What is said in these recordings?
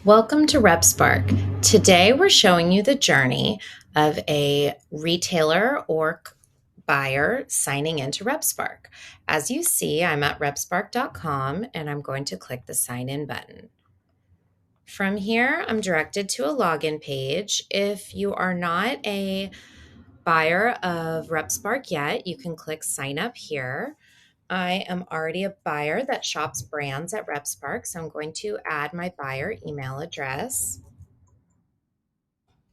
Welcome to RepSpark. Today we're showing you the journey of a retailer or buyer signing into RepSpark. As you see, I'm at repspark.com and I'm going to click the sign in button. From here, I'm directed to a login page. If you are not a buyer of RepSpark yet, you can click sign up here. I am already a buyer that shops brands at RepSpark, so I'm going to add my buyer email address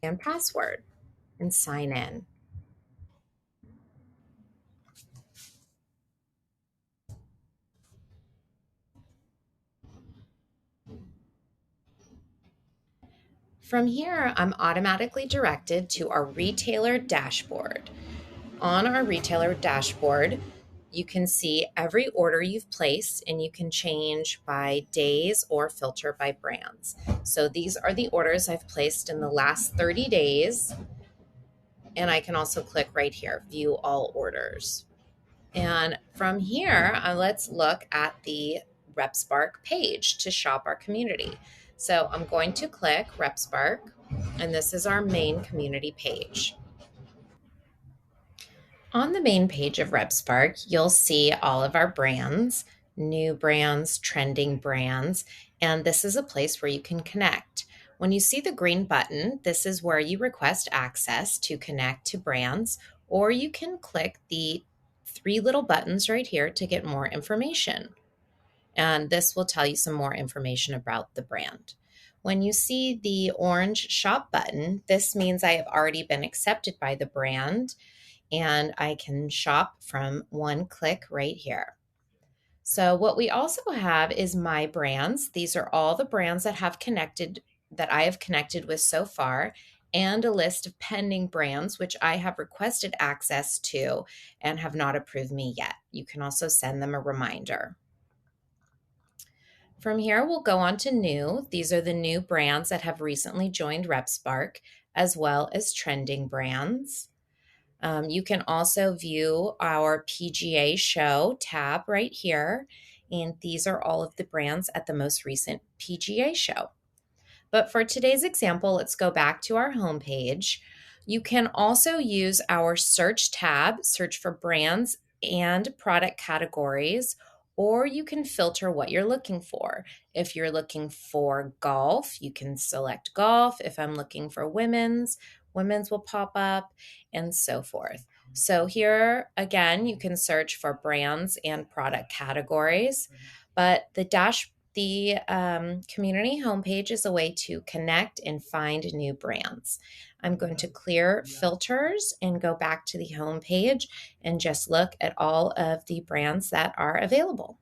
and password and sign in. From here, I'm automatically directed to our retailer dashboard. On our retailer dashboard, you can see every order you've placed and you can change by days or filter by brands. So these are the orders I've placed in the last 30 days. And I can also click right here, view all orders. And from here, let's look at the RepSpark page to shop our community. So I'm going to click RepSpark, and this is our main community page. On the main page of RepSpark, you'll see all of our brands, new brands, trending brands, and this is a place where you can connect. When you see the green button, this is where you request access to connect to brands, or you can click the three little buttons right here to get more information. And this will tell you some more information about the brand. When you see the orange shop button, this means I have already been accepted by the brand and I can shop from one click right here. So what we also have is my brands. These are all the brands that I have connected with so far, and a list of pending brands which I have requested access to and have not approved me yet. You can also send them a reminder. From here, we'll go on to new. These are the new brands that have recently joined RepSpark, as well as trending brands. You can also view our PGA show tab right here, and these are all of the brands at the most recent PGA show. But for today's example, let's go back to our homepage. You can also use our search tab, search for brands and product categories, or you can filter what you're looking for. If you're looking for golf, you can select golf. If I'm looking for women's will pop up, and so forth. So here, again, you can search for brands and product categories, but the community homepage is a way to connect and find new brands. I'm going to clear filters and go back to the homepage and just look at all of the brands that are available.